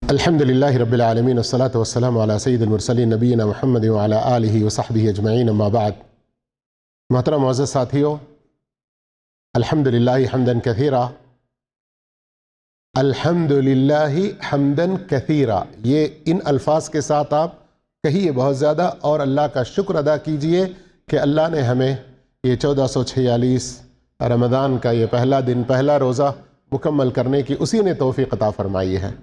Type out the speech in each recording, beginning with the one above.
الحمد للہ رب العالمین والصلاة والسلام علی سید المرسلین نبینا محمد وعلی آلہ وصحبہ اجمعین اما بعد۔ محترم معزز ساتھیو، الحمد للہ حمداً کثیرا، الحمد للہ حمداً کثیرا، یہ ان الفاظ کے ساتھ آپ کہیے بہت زیادہ اور اللہ کا شکر ادا کیجئے کہ اللہ نے ہمیں یہ 1446 رمضان کا یہ پہلا دن، پہلا روزہ مکمل کرنے کی اسی نے توفیق عطا فرمائی ہے۔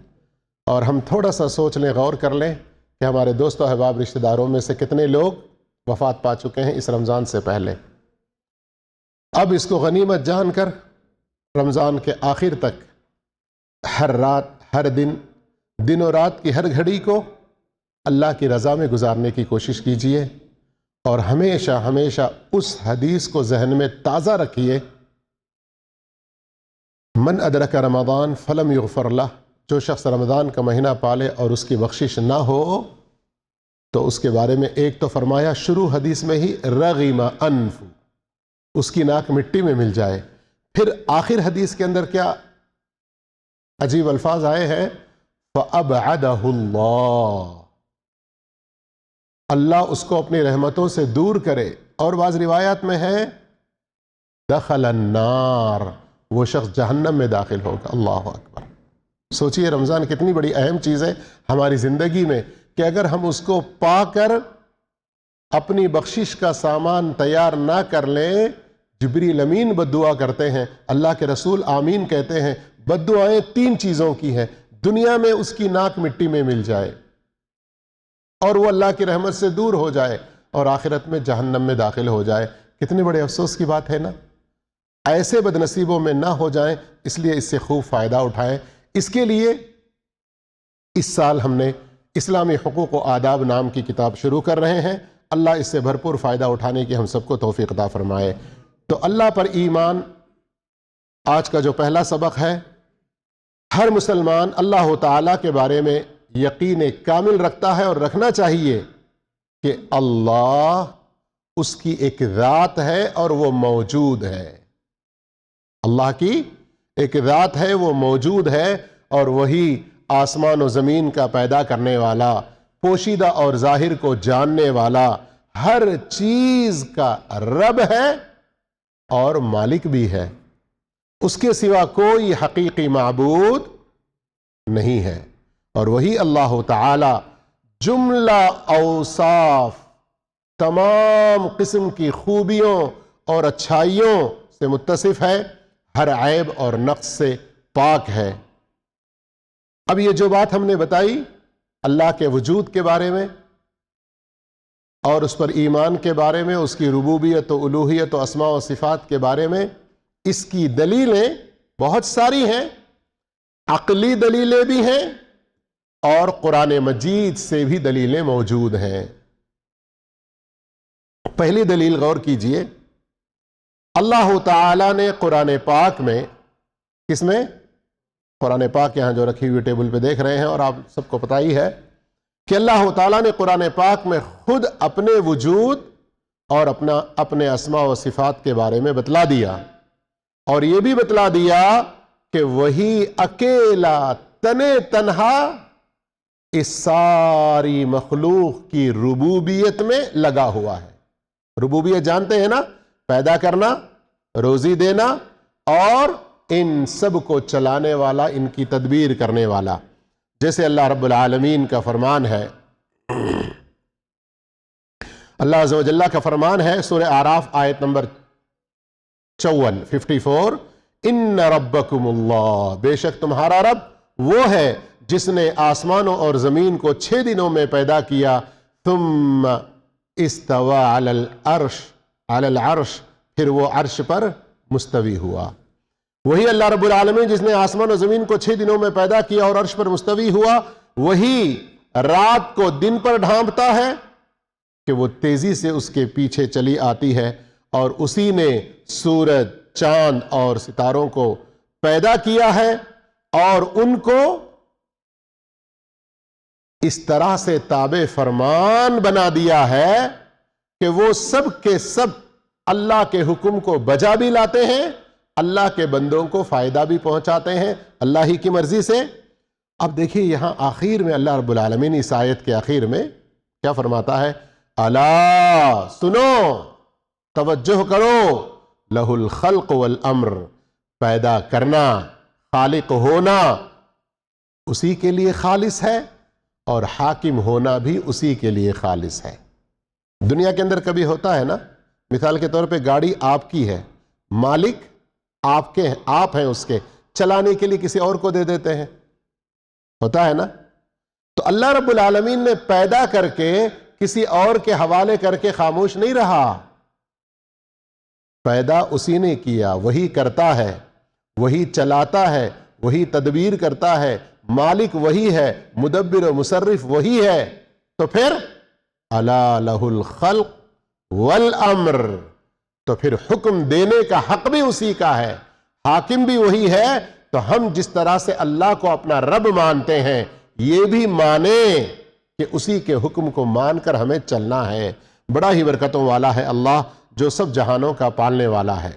اور ہم تھوڑا سا سوچ لیں، غور کر لیں کہ ہمارے دوست و احباب رشتہ داروں میں سے کتنے لوگ وفات پا چکے ہیں اس رمضان سے پہلے۔ اب اس کو غنیمت جان کر رمضان کے آخر تک ہر رات، ہر دن و رات کی ہر گھڑی کو اللہ کی رضا میں گزارنے کی کوشش کیجئے، اور ہمیشہ ہمیشہ اس حدیث کو ذہن میں تازہ رکھیے، من ادرک رمضان فلم یغفر لہ، جو شخص رمضان کا مہینہ پالے اور اس کی بخشش نہ ہو تو اس کے بارے میں ایک تو فرمایا شروع حدیث میں ہی رغم انف، اس کی ناک مٹی میں مل جائے۔ پھر آخر حدیث کے اندر کیا عجیب الفاظ آئے ہیں، فَأَبْعَدَهُ اللَّهُ، اللہ اس کو اپنی رحمتوں سے دور کرے۔ اور بعض روایات میں ہے دخل النار، وہ شخص جہنم میں داخل ہوگا۔ اللہ اکبر! سوچئے رمضان کتنی بڑی اہم چیز ہے ہماری زندگی میں، کہ اگر ہم اس کو پا کر اپنی بخشش کا سامان تیار نہ کر لیں، جبریل امین بد دعا کرتے ہیں، اللہ کے رسول آمین کہتے ہیں۔ بد دعائیں تین چیزوں کی ہیں، دنیا میں اس کی ناک مٹی میں مل جائے اور وہ اللہ کی رحمت سے دور ہو جائے، اور آخرت میں جہنم میں داخل ہو جائے۔ کتنے بڑے افسوس کی بات ہے نا، ایسے بد نصیبوں میں نہ ہو جائیں، اس لیے اس سے خوب فائدہ اٹھائیں۔ اس کے لیے اس سال ہم نے اسلامی حقوق و آداب نام کی کتاب شروع کر رہے ہیں۔ اللہ اس سے بھرپور فائدہ اٹھانے کی ہم سب کو توفیق عطا فرمائے۔ تو اللہ پر ایمان، آج کا جو پہلا سبق ہے، ہر مسلمان اللہ تعالیٰ کے بارے میں یقین کامل رکھتا ہے اور رکھنا چاہیے کہ اللہ اس کی ایک ذات ہے اور وہ موجود ہے۔ اللہ کی ایک ذات ہے، وہ موجود ہے، اور وہی آسمان و زمین کا پیدا کرنے والا، پوشیدہ اور ظاہر کو جاننے والا، ہر چیز کا رب ہے اور مالک بھی ہے۔ اس کے سوا کوئی حقیقی معبود نہیں ہے، اور وہی اللہ تعالی جملہ اوصاف، تمام قسم کی خوبیوں اور اچھائیوں سے متصف ہے، ہر عیب اور نقص سے پاک ہے۔ اب یہ جو بات ہم نے بتائی اللہ کے وجود کے بارے میں اور اس پر ایمان کے بارے میں، اس کی ربوبیت و الوہیت و اسماء و صفات کے بارے میں، اس کی دلیلیں بہت ساری ہیں، عقلی دلیلیں بھی ہیں اور قرآن مجید سے بھی دلیلیں موجود ہیں۔ پہلی دلیل غور کیجئے، اللہ تعالیٰ نے قرآن پاک میں، کس میں؟ قرآن پاک یہاں جو رکھی ہوئی ٹیبل پہ دیکھ رہے ہیں، اور آپ سب کو پتہ ہی ہے کہ اللہ تعالیٰ نے قرآن پاک میں خود اپنے وجود اور اپنے اسماء و صفات کے بارے میں بتلا دیا، اور یہ بھی بتلا دیا کہ وہی اکیلا تنہا اس ساری مخلوق کی ربوبیت میں لگا ہوا ہے۔ ربوبیت جانتے ہیں نا؟ پیدا کرنا، روزی دینا، اور ان سب کو چلانے والا، ان کی تدبیر کرنے والا۔ جیسے اللہ رب العالمین کا فرمان ہے، اللہ عز و جل کا فرمان ہے سورہ اعراف آیت نمبر 54 ان ربکم اللہ، بے شک تمہارا رب وہ ہے جس نے آسمانوں اور زمین کو 6 دنوں میں پیدا کیا، ثم استوى علی العرش، پھر وہ عرش پر مستوی ہوا۔ وہی اللہ رب العالمین جس نے آسمان و زمین کو 6 دنوں میں پیدا کیا اور عرش پر مستوی ہوا، وہی رات کو دن پر ڈھانپتا ہے کہ وہ تیزی سے اس کے پیچھے چلی آتی ہے، اور اسی نے سورج، چاند اور ستاروں کو پیدا کیا ہے، اور ان کو اس طرح سے تابع فرمان بنا دیا ہے کہ وہ سب کے سب اللہ کے حکم کو بجا بھی لاتے ہیں، اللہ کے بندوں کو فائدہ بھی پہنچاتے ہیں اللہ ہی کی مرضی سے، اب دیکھیے یہاں آخر میں اللہ رب العالمین اس آیت کے آخر میں کیا فرماتا ہے؟ الا، سنو، توجہ کرو، لہ الخلق والامر، پیدا کرنا، خالق ہونا اسی کے لیے خالص ہے، اور حاکم ہونا بھی اسی کے لیے خالص ہے۔ دنیا کے اندر کبھی ہوتا ہے نا، مثال کے طور پہ گاڑی آپ کی ہے، مالک آپ ہیں اس کے، چلانے کے لیے کسی اور کو دے دیتے ہیں، ہوتا ہے نا؟ تو اللہ رب العالمین نے پیدا کر کے کسی اور کے حوالے کر کے خاموش نہیں رہا، پیدا اسی نے کیا، وہی کرتا ہے، وہی چلاتا ہے، وہی تدبیر کرتا ہے، مالک وہی ہے، مدبر و مصرف وہی ہے، تو پھر الا لہ الخلق والامر، تو پھر حکم دینے کا حق بھی اسی کا ہے، حاکم بھی وہی ہے۔ تو ہم جس طرح سے اللہ کو اپنا رب مانتے ہیں، یہ بھی مانیں کہ اسی کے حکم کو مان کر ہمیں چلنا ہے۔ بڑا ہی برکتوں والا ہے اللہ جو سب جہانوں کا پالنے والا ہے۔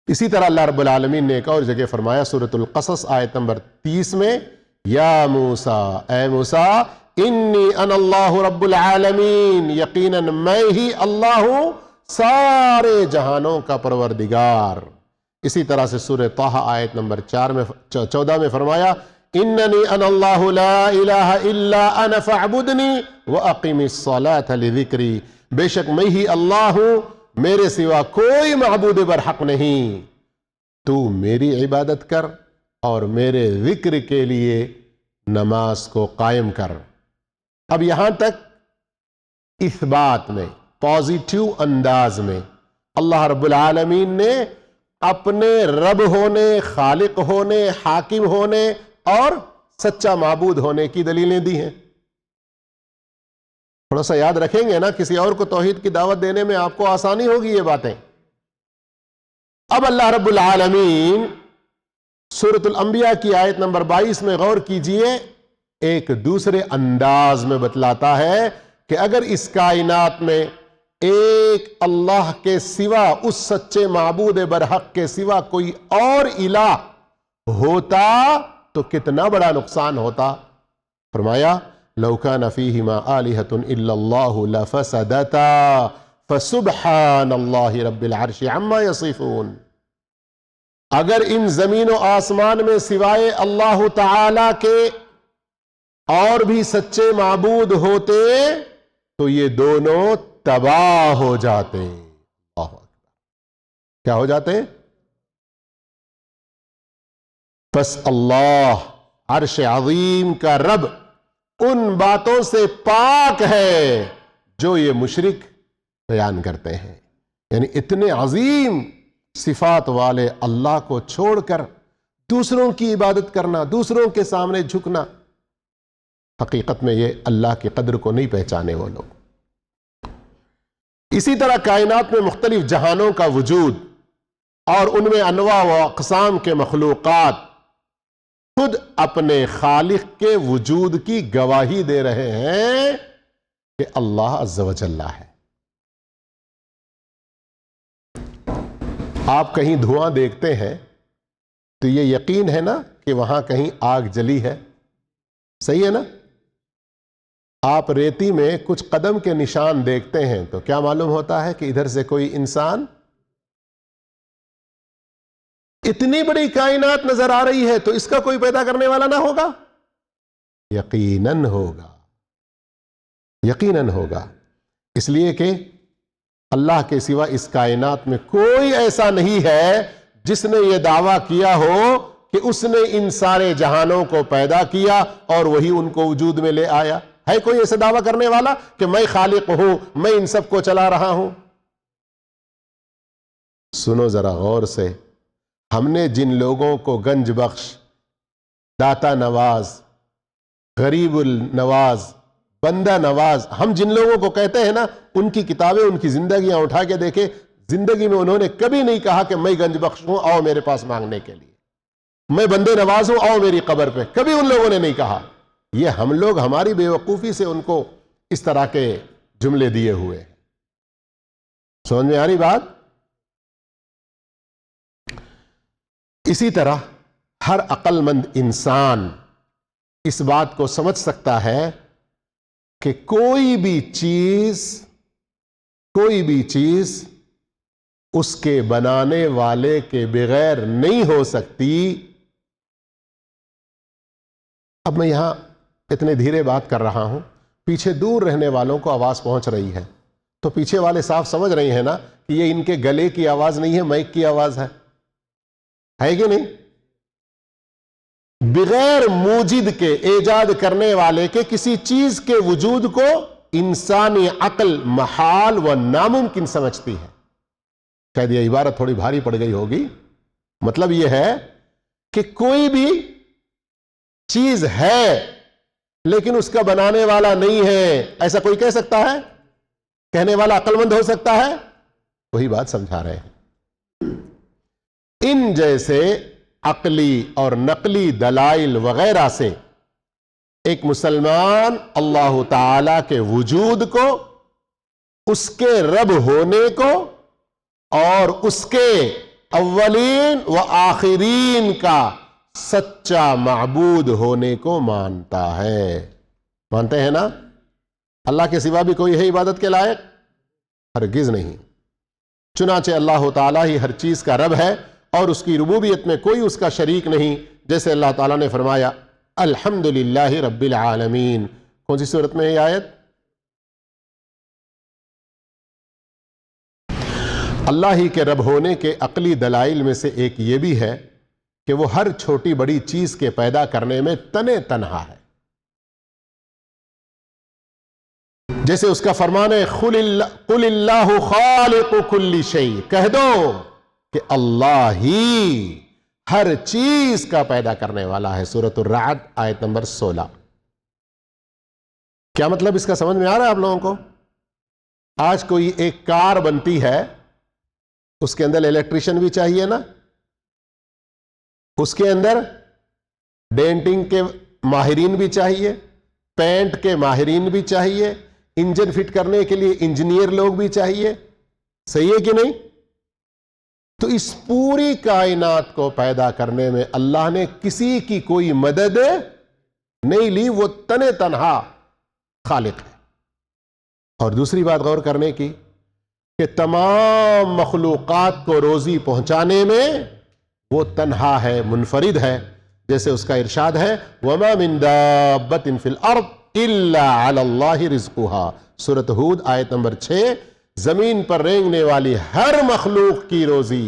اسی طرح اللہ رب العالمین نے ایک اور جگہ فرمایا سورۃ القصص آیت نمبر 30 میں، یا موسیٰ، اے موسیٰ، انی انا اللہ رب العالمین، یقیناً میں ہی اللہ ہوں سارے جہانوں کا پروردگار۔ اسی طرح سے سورہ طٰہٰ آیت نمبر 14 میں فرمایا، اننی انا اللہ لا الہ الا انا فاعبدنی واقم الصلاۃ لذکری، بے شک میں ہی اللہ ہوں، میرے سوا کوئی معبود برحق نہیں، تو میری عبادت کر اور میرے ذکر کے لیے نماز کو قائم کر۔ اب یہاں تک اس بات میں پازیٹیو انداز میں اللہ رب العالمین نے اپنے رب ہونے، خالق ہونے، حاکم ہونے اور سچا معبود ہونے کی دلیلیں دی ہیں۔ تھوڑا سا یاد رکھیں گے نا، کسی اور کو توحید کی دعوت دینے میں آپ کو آسانی ہوگی یہ باتیں۔ اب اللہ رب العالمین سورۃ الانبیاء کی آیت نمبر 22 میں غور کیجئے، ایک دوسرے انداز میں بتلاتا ہے کہ اگر اس کائنات میں ایک اللہ کے سوا، اس سچے معبود برحق کے سوا کوئی اور الہ ہوتا تو کتنا بڑا نقصان ہوتا۔ فرمایا، لو کان فیہما آلہۃ الا اللہ لفسدتا فسبحان اللہ رب العرش عما یصفون۔ اگر ان زمین و آسمان میں سوائے اللہ تعالی کے اور بھی سچے معبود ہوتے تو یہ دونوں تباہ ہو جاتے۔ اللہ اکبر، کیا ہو جاتے؟ پس اللہ عرش عظیم کا رب ان باتوں سے پاک ہے جو یہ مشرک بیان کرتے ہیں۔ یعنی اتنے عظیم صفات والے اللہ کو چھوڑ کر دوسروں کی عبادت کرنا، دوسروں کے سامنے جھکنا، حقیقت میں یہ اللہ کی قدر کو نہیں پہچانے وہ لوگ۔ اسی طرح کائنات میں مختلف جہانوں کا وجود اور ان میں انواع و اقسام کے مخلوقات خود اپنے خالق کے وجود کی گواہی دے رہے ہیں کہ اللہ عز و جل ہے۔ آپ کہیں دھواں دیکھتے ہیں تو یہ یقین ہے نا کہ وہاں کہیں آگ جلی ہے، صحیح ہے نا؟ آپ ریتی میں کچھ قدم کے نشان دیکھتے ہیں تو کیا معلوم ہوتا ہے کہ ادھر سے کوئی انسان؟ اتنی بڑی کائنات نظر آ رہی ہے تو اس کا کوئی پیدا کرنے والا نہ ہوگا؟ یقیناً ہوگا، یقیناً ہوگا، اس لیے کہ اللہ کے سوا اس کائنات میں کوئی ایسا نہیں ہے جس نے یہ دعویٰ کیا ہو کہ اس نے ان سارے جہانوں کو پیدا کیا اور وہی ان کو وجود میں لے آیا۔ ہے کوئی ایسا دعویٰ کرنے والا کہ میں خالق ہوں، میں ان سب کو چلا رہا ہوں؟ سنو ذرا غور سے، ہم نے جن لوگوں کو گنج بخش، داتا نواز، غریب النواز، بندہ نواز، ہم جن لوگوں کو کہتے ہیں نا، ان کی کتابیں، ان کی زندگیاں اٹھا کے دیکھیں، زندگی میں انہوں نے کبھی نہیں کہا کہ میں گنج بخش ہوں، آؤ میرے پاس مانگنے کے لیے، میں بندے نواز ہوں، آؤ میری قبر پہ، کبھی ان لوگوں نے نہیں کہا۔ یہ ہم لوگ ہماری بے وقوفی سے ان کو اس طرح کے جملے دیے ہوئے ہیں۔ سمجھ میں آ رہی بات؟ اسی طرح ہر عقل مند انسان اس بات کو سمجھ سکتا ہے کہ کوئی بھی چیز اس کے بنانے والے کے بغیر نہیں ہو سکتی. اب میں یہاں اتنے دھیرے بات کر رہا ہوں، پیچھے دور رہنے والوں کو آواز پہنچ رہی ہے، تو پیچھے والے صاف سمجھ رہے ہیں نا کہ یہ ان کے گلے کی آواز نہیں ہے، مائک کی آواز ہے کہ نہیں؟ بغیر موجد کے، ایجاد کرنے والے کے کسی چیز کے وجود کو انسانی عقل محال و ناممکن سمجھتی ہے. شاید یہ عبارت تھوڑی بھاری پڑ گئی ہوگی. مطلب یہ ہے کہ کوئی بھی چیز ہے لیکن اس کا بنانے والا نہیں ہے، ایسا کوئی کہہ سکتا ہے؟ کہنے والا عقل مند ہو سکتا ہے؟ وہی بات سمجھا رہے ہیں. ان جیسے عقلی اور نقلی دلائل وغیرہ سے ایک مسلمان اللہ تعالی کے وجود کو، اس کے رب ہونے کو اور اس کے اولین و آخرین کا سچا معبود ہونے کو مانتا ہے. مانتے ہیں نا؟ اللہ کے سوا بھی کوئی ہے عبادت کے لائق؟ ہرگز نہیں. چنانچہ اللہ تعالیٰ ہی ہر چیز کا رب ہے اور اس کی ربوبیت میں کوئی اس کا شریک نہیں، جیسے اللہ تعالیٰ نے فرمایا الحمدللہ رب العالمین. کون سی سورت میں یہ آیت؟ اللہ ہی کے رب ہونے کے عقلی دلائل میں سے ایک یہ بھی ہے کہ وہ ہر چھوٹی بڑی چیز کے پیدا کرنے میں تنہا ہے. جیسے اس کا فرمان ہے قل اللہ خالق کل شیء، کہہ دو کہ اللہ ہی ہر چیز کا پیدا کرنے والا ہے. سورۃ الرعد آیت نمبر 16. کیا مطلب اس کا سمجھ میں آ رہا ہے آپ لوگوں کو؟ آج کوئی ایک کار بنتی ہے، اس کے اندر الیکٹریشین بھی چاہیے نا، اس کے اندر ڈینٹنگ کے ماہرین بھی چاہیے، پینٹ کے ماہرین بھی چاہیے، انجن فٹ کرنے کے لیے انجینئر لوگ بھی چاہیے. صحیح ہے کہ نہیں؟ تو اس پوری کائنات کو پیدا کرنے میں اللہ نے کسی کی کوئی مدد نہیں لی، وہ تنہا خالق ہے. اور دوسری بات غور کرنے کی کہ تمام مخلوقات کو روزی پہنچانے میں وہ تنہا ہے، منفرد ہے. جیسے اس کا ارشاد ہے وَمَا مِن دَابَّةٍ فِي الْأَرْضِ إِلَّا عَلَى اللَّهِ رِزْقُهَا. سورۃ ہود آیت نمبر 6. زمین پر رینگنے والی ہر مخلوق کی روزی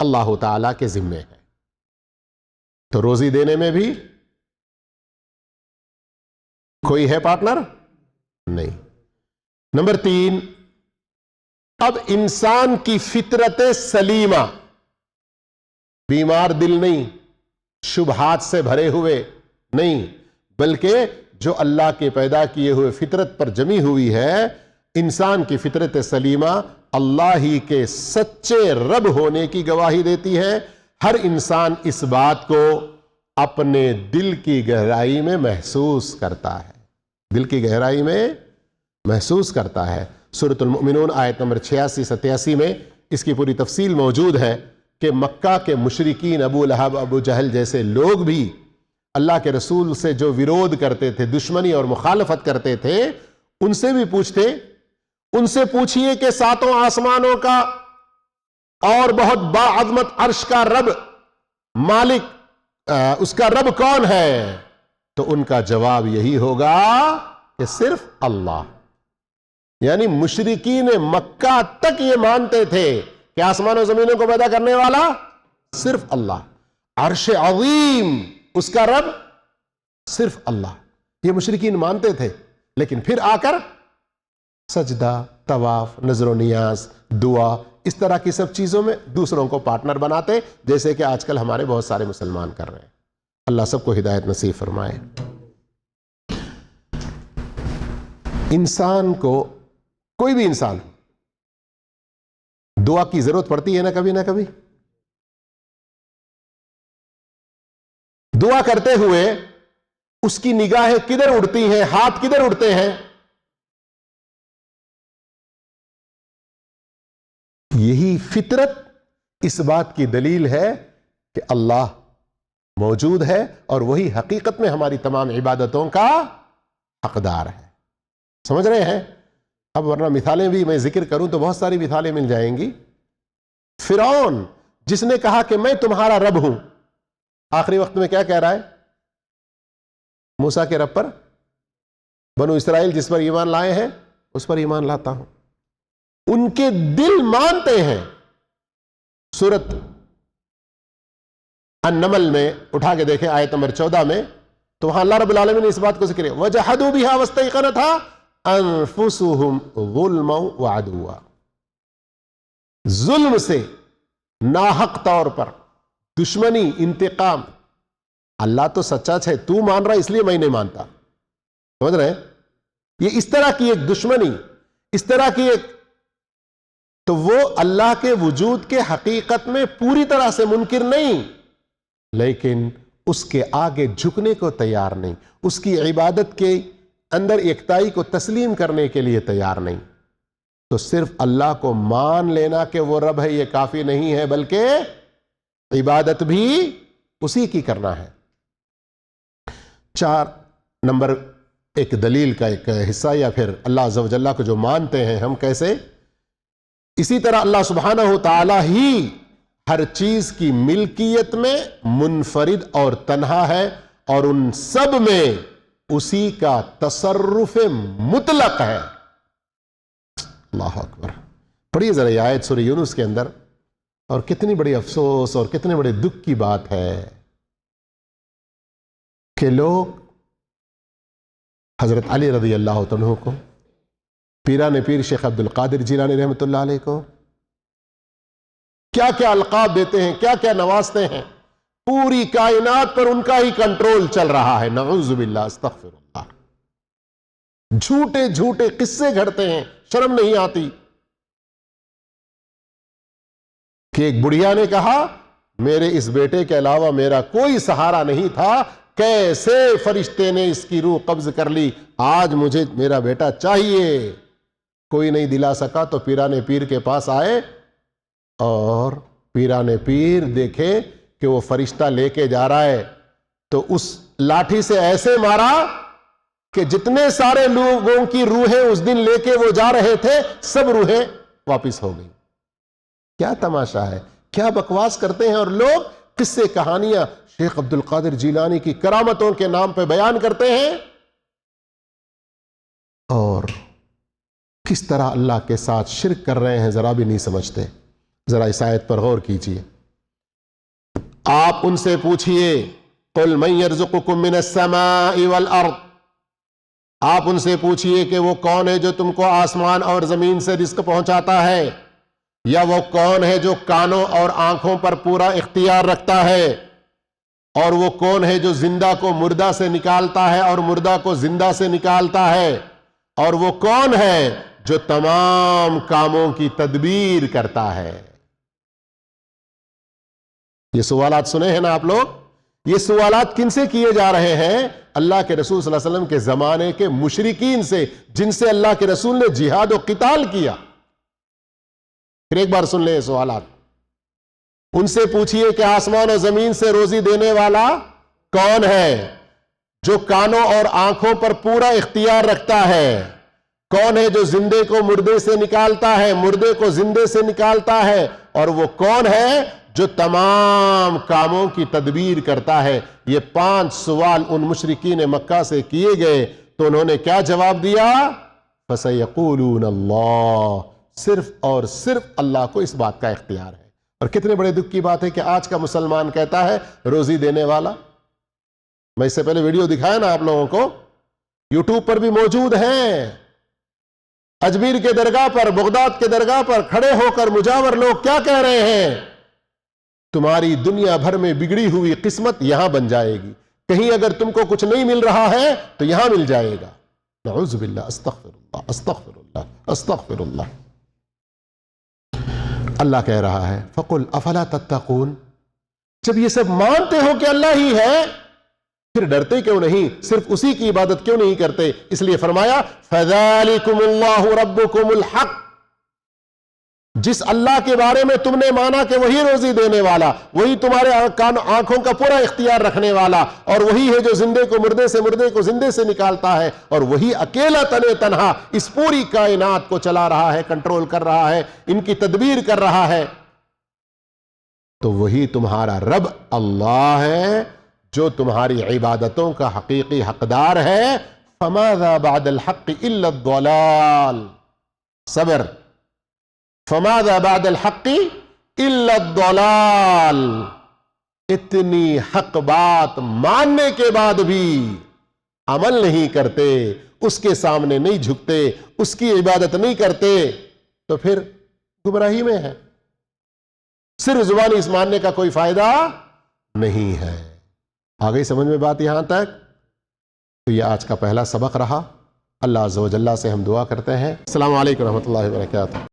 اللہ تعالی کے ذمے ہے. تو روزی دینے میں بھی کوئی ہے پارٹنر؟ نہیں. نمبر 3، اب انسان کی فطرت سلیمہ، بیمار دل نہیں، شبہات سے بھرے ہوئے نہیں، بلکہ جو اللہ کے پیدا کیے ہوئے فطرت پر جمی ہوئی ہے، انسان کی فطرت سلیمہ اللہ ہی کے سچے رب ہونے کی گواہی دیتی ہے. ہر انسان اس بات کو اپنے دل کی گہرائی میں محسوس کرتا ہے، دل کی گہرائی میں محسوس کرتا ہے. سورۃ المؤمنون آیت نمبر 86-87 میں اس کی پوری تفصیل موجود ہے کہ مکہ کے مشرکین ابو لہب، ابو جہل جیسے لوگ بھی اللہ کے رسول سے جو ورود کرتے تھے، دشمنی اور مخالفت کرتے تھے، ان سے بھی ان سے پوچھئے کہ ساتوں آسمانوں کا اور بہت باعظمت عرش کا رب، مالک، اس کا رب کون ہے؟ تو ان کا جواب یہی ہوگا کہ صرف اللہ. یعنی مشرکین مکہ تک یہ مانتے تھے کہ آسمان و زمینوں کو پیدا کرنے والا صرف اللہ، عرش عظیم اس کا رب صرف اللہ. یہ مشرکین مانتے تھے، لیکن پھر آ کر سجدہ، طواف، نظر و نیاز، دعا، اس طرح کی سب چیزوں میں دوسروں کو پارٹنر بناتے، جیسے کہ آج کل ہمارے بہت سارے مسلمان کر رہے ہیں. اللہ سب کو ہدایت نصیب فرمائے. انسان کو، کوئی بھی انسان، دعا کی ضرورت پڑتی ہے نا کبھی نہ کبھی. دعا کرتے ہوئے اس کی نگاہیں کدھر اڑتی ہیں، ہاتھ کدھر اڑتے ہیں؟ یہی فطرت اس بات کی دلیل ہے کہ اللہ موجود ہے اور وہی حقیقت میں ہماری تمام عبادتوں کا حقدار ہے. سمجھ رہے ہیں؟ اب ورنہ مثالیں بھی میں ذکر کروں تو بہت ساری مثالیں مل جائیں گی. فرعون جس نے کہا کہ میں تمہارا رب ہوں، آخری وقت میں کیا کہہ رہا ہے؟ موسیٰ کے رب پر، بنو اسرائیل جس پر ایمان لائے ہیں اس پر ایمان لاتا ہوں. ان کے دل مانتے ہیں. سورت النمل میں اٹھا کے دیکھیں آیت نمبر 14 میں، تو وہاں اللہ رب العالمین نے اس بات کو ذکر ہے، وَجَحَدُوا بِهَا وَاسْتَيْقَنَتْهَا أَنفُسُهُمْ ظُلْمًا وَعَدُوًّا. ظلم سے، ناحق طور پر، دشمنی، انتقام. اللہ تو سچا ہے، تو مان رہا اس لیے میں نہیں مانتا. سمجھ رہے ہیں؟ یہ اس طرح کی ایک دشمنی، اس طرح کی ایک، تو وہ اللہ کے وجود کے حقیقت میں پوری طرح سے منکر نہیں، لیکن اس کے آگے جھکنے کو تیار نہیں، اس کی عبادت کے اندر یکتائی کو تسلیم کرنے کے لیے تیار نہیں. تو صرف اللہ کو مان لینا کہ وہ رب ہے یہ کافی نہیں ہے، بلکہ عبادت بھی اسی کی کرنا ہے. 4 نمبر ایک دلیل کا ایک حصہ، یا پھر اللہ عز و جل کو جو مانتے ہیں ہم کیسے، اسی طرح اللہ سبحانہ و تعالی ہی ہر چیز کی ملکیت میں منفرد اور تنہا ہے، اور ان سب میں اسی کا تصرف مطلق ہے. اللہ اکبر. پڑھیے ذرا یہ آیت سورہ یونس کے اندر، اور کتنی بڑی افسوس اور کتنے بڑے دکھ کی بات ہے کہ لوگ حضرت علی رضی اللہ عنہ کو، پیران پیر شیخ عبد القادر جیلانی رحمۃ اللہ علیہ کو کیا کیا القاب دیتے ہیں، کیا کیا نوازتے ہیں. پوری کائنات پر ان کا ہی کنٹرول چل رہا ہے. نعوذ باللہ، استغفر اللہ. جھوٹے جھوٹے قصے گھڑتے ہیں، شرم نہیں آتی. کہ ایک بڑھیا نے کہا میرے اس بیٹے کے علاوہ میرا کوئی سہارا نہیں تھا، کیسے فرشتے نے اس کی روح قبض کر لی، آج مجھے میرا بیٹا چاہیے. کوئی نہیں دلا سکا تو پیران پیر کے پاس آئے، اور پیران پیر دیکھے کہ وہ فرشتہ لے کے جا رہا ہے، تو اس لاٹھی سے ایسے مارا کہ جتنے سارے لوگوں کی روحیں اس دن لے کے وہ جا رہے تھے سب روحیں واپس ہو گئی. کیا تماشا ہے، کیا بکواس کرتے ہیں. اور لوگ قصے کہانیاں شیخ عبد القادر جیلانی کی کرامتوں کے نام پہ بیان کرتے ہیں، اور کس طرح اللہ کے ساتھ شرک کر رہے ہیں ذرا بھی نہیں سمجھتے. ذرا اس آیت پر غور کیجئے. آپ ان سے پوچھئے قُلْ مَنْ يَرْزُقُكُم مِّنَ السَّمَاءِ وَالْأَرْضِ، آپ ان سے پوچھئے کہ وہ کون ہے جو تم کو آسمان اور زمین سے رزق پہنچاتا ہے، یا وہ کون ہے جو کانوں اور آنکھوں پر پورا اختیار رکھتا ہے، اور وہ کون ہے جو زندہ کو مردہ سے نکالتا ہے اور مردہ کو زندہ سے نکالتا ہے، اور وہ کون ہے جو تمام کاموں کی تدبیر کرتا ہے. یہ سوالات سنے ہیں نا آپ لوگ؟ یہ سوالات کن سے کیے جا رہے ہیں؟ اللہ کے رسول صلی اللہ علیہ وسلم کے زمانے کے مشرکین سے، جن سے اللہ کے رسول نے جہاد و قتال کیا. پھر ایک بار سن لیں یہ سوالات. ان سے پوچھئے کہ آسمان و زمین سے روزی دینے والا کون ہے، جو کانوں اور آنکھوں پر پورا اختیار رکھتا ہے، کون ہے جو زندے کو مردے سے نکالتا ہے، مردے کو زندے سے نکالتا ہے، اور وہ کون ہے جو تمام کاموں کی تدبیر کرتا ہے. یہ 5 سوال ان مشرکین مکہ سے کیے گئے، تو انہوں نے کیا جواب دیا؟ فَسَيَقُولُونَ اللَّهُ. صرف اور صرف اللہ کو اس بات کا اختیار ہے. اور کتنے بڑے دکھ کی بات ہے کہ آج کا مسلمان کہتا ہے روزی دینے والا. میں اس سے پہلے ویڈیو دکھایا نا آپ لوگوں کو، یوٹیوب پر بھی موجود ہیں. اجمیر کے درگاہ پر، بغداد کے درگاہ پر کھڑے ہو کر مجاور لوگ کیا کہہ رہے ہیں؟ تمہاری دنیا بھر میں بگڑی ہوئی قسمت یہاں بن جائے گی. کہیں اگر تم کو کچھ نہیں مل رہا ہے تو یہاں مل جائے گا. نعوذ باللہ، استغفر اللہ، استغفر اللہ، استغفر اللہ. اللہ کہہ رہا ہے فَقُلْ أَفَلَا تَتَّقُونَ. جب یہ سب مانتے ہو کہ اللہ ہی ہے، پھر ڈرتے کیوں نہیں؟ صرف اسی کی عبادت کیوں نہیں کرتے؟ اس لیے فرمایا فَذَلِكُمُ اللَّهُ رَبُّكُمُ الْحَقُّ. جس اللہ کے بارے میں تم نے مانا کہ وہی روزی دینے والا، وہی تمہارے آنکھوں کا پورا اختیار رکھنے والا، اور وہی ہے جو زندے کو مردے سے، مردے کو زندے سے نکالتا ہے، اور وہی اکیلا تنہا اس پوری کائنات کو چلا رہا ہے، کنٹرول کر رہا ہے، ان کی تدبیر کر رہا ہے، تو وہی تمہارا رب اللہ ہے جو تمہاری عبادتوں کا حقیقی حقدار ہے۔ فماذا بعد الحق الا الضلال، صبر، فماذا بعد الحق الا الضلال، اتنی حق بات ماننے کے بعد بھی عمل نہیں کرتے، اس کے سامنے نہیں جھکتے، اس کی عبادت نہیں کرتے، تو پھر گمراہی میں ہے، صرف زبانی اس ماننے کا کوئی فائدہ نہیں ہے۔ آگئی سمجھ میں بات یہاں تک؟ تو یہ آج کا پہلا سبق رہا۔ اللہ عز و جل سے ہم دعا کرتے ہیں۔ السلام علیکم ورحمۃ اللہ وبرکاتہ۔